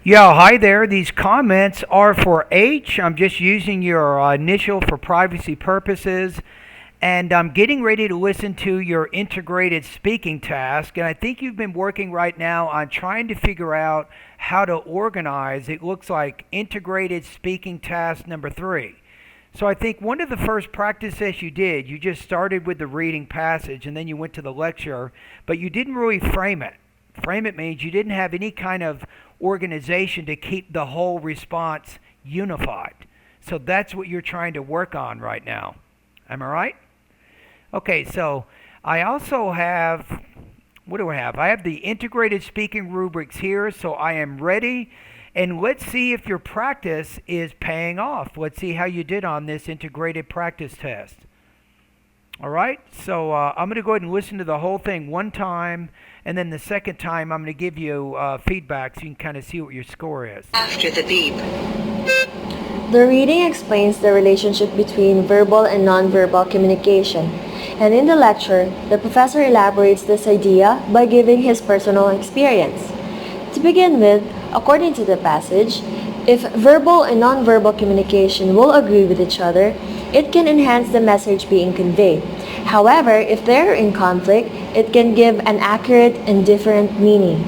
Yeah, hi there. These comments are for H. I'm just using your initial for privacy purposes. And I'm getting ready to listen to your integrated speaking task. And I think you've been working right now on trying to figure out how to organize. It looks like integrated speaking task number 3. So I think one of the first practices you did, you just started with the reading passage and then you went to the lecture, but you didn't really frame it. Frame it means you didn't have any kind of organization to keep the whole response unified. So that's what you're trying to work on right now. Am I right? Okay, so I also have, what do I have? I have the integrated speaking rubrics here, so I am ready. And let's see if your practice is paying off. Let's see how you did on this integrated practice test. All right, so I'm going to go ahead and listen to the whole thing one time, and then the second time I'm going to give you feedback so you can kind of see what your score is. After the beep. The reading explains the relationship between verbal and nonverbal communication. And in the lecture, the professor elaborates this idea by giving his personal experience. To begin with, according to the passage, if verbal and nonverbal communication will agree with each other, it can enhance the message being conveyed. However, if they are in conflict, it can give an accurate and different meaning.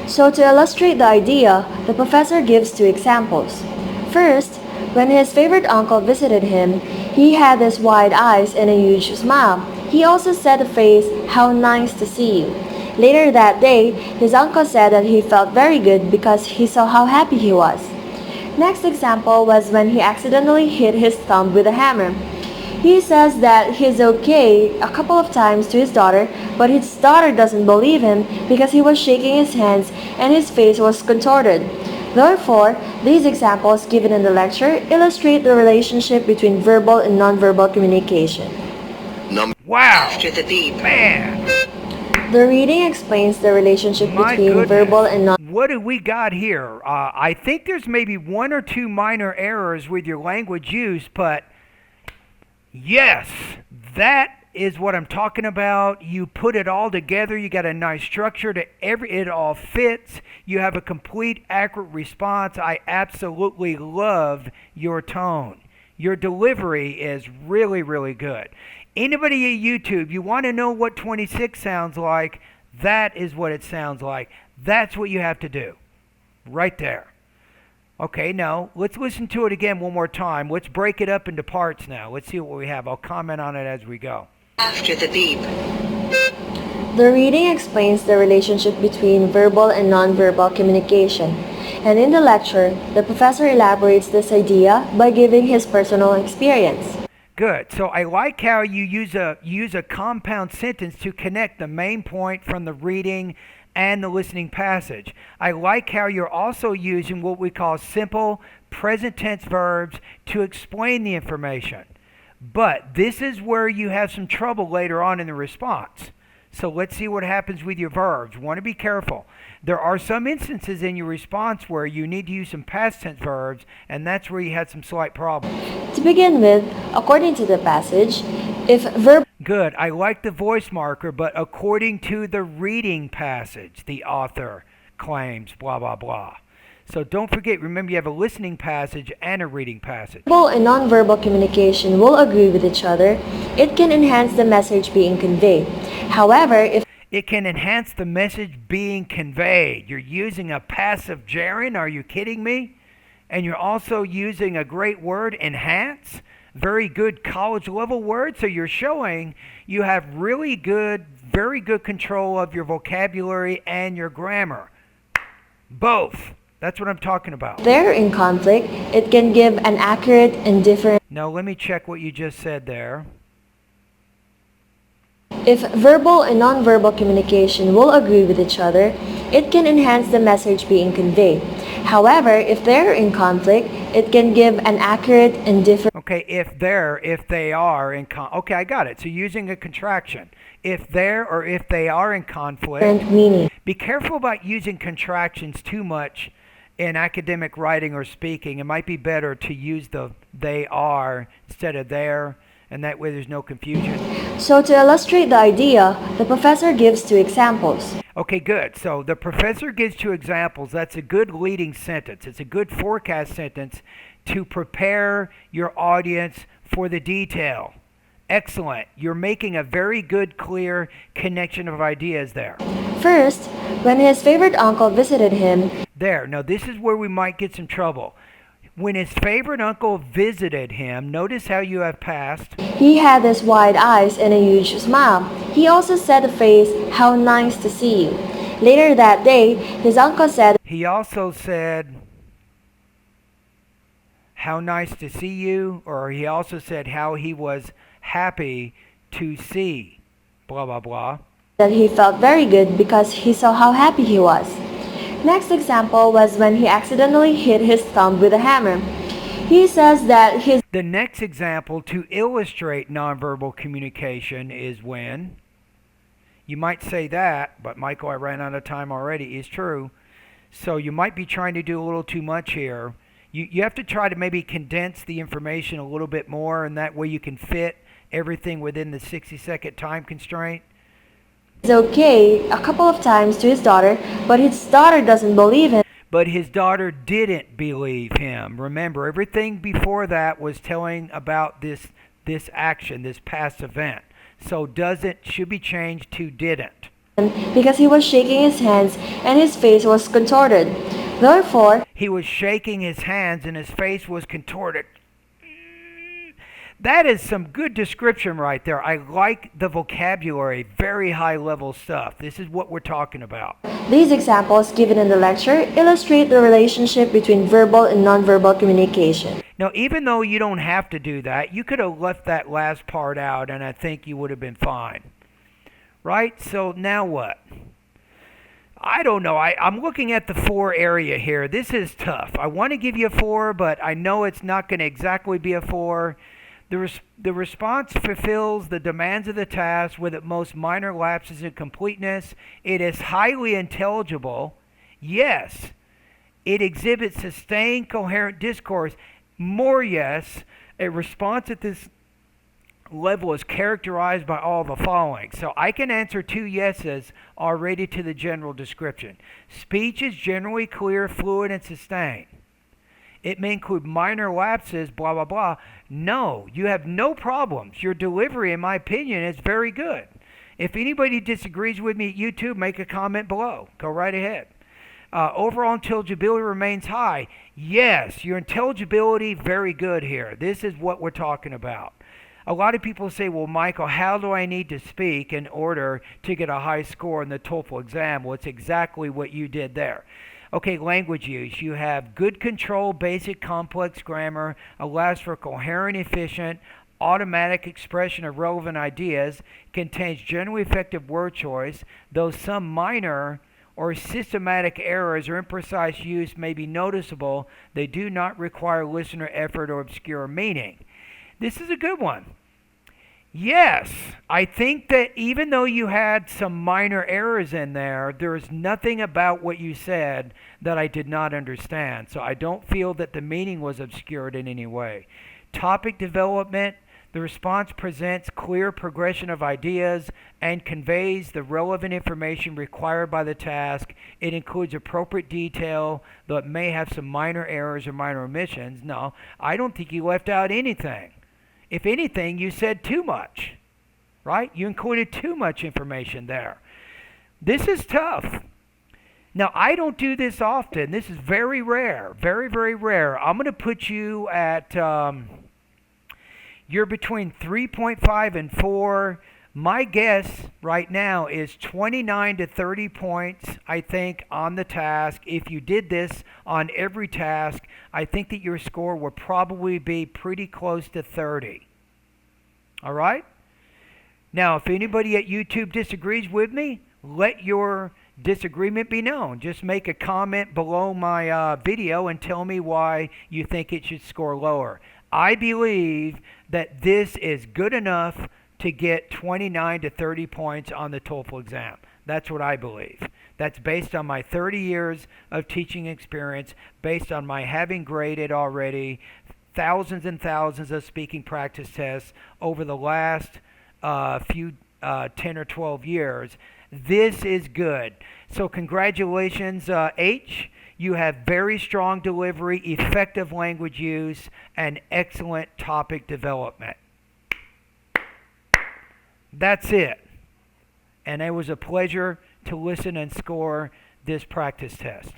So to illustrate the idea, the professor gives 2 examples. First, when his favorite uncle visited him, he had these wide eyes and a huge smile. He also said the phrase, "How nice to see you." Later that day, his uncle said that he felt very good because he saw how happy he was. Next example was when he accidentally hit his thumb with a hammer. He says that he's okay a couple of times to his daughter, but his daughter doesn't believe him because he was shaking his hands and his face was contorted. Therefore, these examples given in the lecture illustrate the relationship between verbal and nonverbal communication. Wow! After the beep. Man! The reading explains the relationship My between goodness. verbal and non. What do we got here? I think there's maybe 1 or 2 minor errors with your language use, but yes, that is what I'm talking about. You put it all together. You got a nice structure to it all fits. You have a complete, accurate response. I absolutely love your tone. Your delivery is really, really good. Anybody at YouTube, you want to know what 26 sounds like, that is what it sounds like. That's what you have to do. Right there. Okay, now, let's listen to it again one more time. Let's break it up into parts now. Let's see what we have. I'll comment on it as we go. After the beep. The reading explains the relationship between verbal and nonverbal communication. And in the lecture, the professor elaborates this idea by giving his personal experience. Good. So I like how you use a compound sentence to connect the main point from the reading and the listening passage. I like how you're also using what we call simple present tense verbs to explain the information. But this is where you have some trouble later on in the response. So let's see what happens with your verbs. Want to be careful. There are some instances in your response where you need to use some past tense verbs, and that's where you had some slight problems. To begin with, according to the passage, if verb. Good. I like the voice marker, but according to the reading passage, the author claims blah, blah, blah. So don't forget, remember you have a listening passage and a reading passage. Verbal and nonverbal communication will agree with each other, it can enhance the message being conveyed. However, if it can enhance the message being conveyed. You're using a passive gerund. Are you kidding me? And you're also using a great word, enhance. Very good college level word. So you're showing you have really good, very good control of your vocabulary and your grammar. Both. That's what I'm talking about. If they're in conflict, it can give an accurate and different. Now let me check what you just said there. If verbal and nonverbal communication will agree with each other, it can enhance the message being conveyed. However, if they're in conflict, it can give an accurate and different. Okay, if they are in okay, I got it. So using a contraction. If they're or if they are in conflict. Meaning. Be careful about using contractions too much in academic writing or speaking. It might be better to use the they are instead of their, and that way there's no confusion. So to illustrate the idea, the professor gives two examples. Okay, good. So the professor gives two examples. That's a good leading sentence. It's a good forecast sentence to prepare your audience for the detail. Excellent. You're making a very good, clear connection of ideas there. First, when his favorite uncle visited him, There. Now, this is where we might get some trouble. When his favorite uncle visited him, notice how you have past. he had his wide eyes and a huge smile. He also said the phrase, "How nice to see you." Later that day, his uncle said, He also said, how nice to see you, or he also said how he was happy to see, blah, blah, blah. that he felt very good because he saw how happy he was. Next example was when he accidentally hit his thumb with a hammer. He says that his The next example to illustrate nonverbal communication is when, you might say that, but Michael, I ran out of time already, is true. So you might be trying to do a little too much here. You have to try to maybe condense the information a little bit more, and that way you can fit everything within the 60-second time constraint. is okay a couple of times to his daughter, but his daughter doesn't believe him. But his daughter didn't believe him. Remember, everything before that was telling about this action, this past event. So should be changed to didn't. Because he was shaking his hands and his face was contorted. Therefore, He was shaking his hands and his face was contorted. That is some good description right there. I like the vocabulary, very high level stuff. This is what we're talking about. these examples given in the lecture illustrate the relationship between verbal and nonverbal communication. Now, even though you don't have to do that, you could have left that last part out and I think you would have been fine. Right? So now what? I don't know. I'm looking at the 4 area here. This is tough. I want to give you a 4, but I know it's not going to exactly be a 4. The response fulfills the demands of the task with at most minor lapses in completeness. It is highly intelligible. Yes. It exhibits sustained, coherent discourse. More yes. A response at this level is characterized by all the following. So I can answer 2 yeses already to the general description. Speech is generally clear, fluid, and sustained. It may include minor lapses, blah, blah, blah. No, you have no problems. Your delivery, in my opinion, is very good. If anybody disagrees with me at YouTube, make a comment below. Go right ahead. Overall intelligibility remains high. Yes, your intelligibility, very good here. This is what we're talking about. A lot of people say, well, Michael, how do I need to speak in order to get a high score in the TOEFL exam? Well, it's exactly what you did there. Okay, language use. You have good control, basic complex grammar, allows for coherent, efficient, automatic expression of relevant ideas, contains generally effective word choice, though some minor or systematic errors or imprecise use may be noticeable, they do not require listener effort or obscure meaning. This is a good one. Yes, I think that even though you had some minor errors in there, there is nothing about what you said that I did not understand. So I don't feel that the meaning was obscured in any way. Topic development, the response presents clear progression of ideas and conveys the relevant information required by the task. It includes appropriate detail, though it may have some minor errors or minor omissions. No, I don't think you left out anything. If anything, you said too much, right? You included too much information there. This is tough. Now, I don't do this often. This is very rare, very, very rare. I'm going to put you at, you're between 3.5 and 4. My guess right now is 29 to 30 points, I think, on the task. If you did this on every task, I think that your score would probably be pretty close to 30. All right? Now, if anybody at YouTube disagrees with me, let your disagreement be known. Just make a comment below my video and tell me why you think it should score lower. I believe that this is good enough to get 29 to 30 points on the TOEFL exam. That's what I believe. That's based on my 30 years of teaching experience, based on my having graded already thousands and thousands of speaking practice tests over the last few 10 or 12 years. This is good. So congratulations, H. You have very strong delivery, effective language use, and excellent topic development. That's it. And it was a pleasure to listen and score this practice test.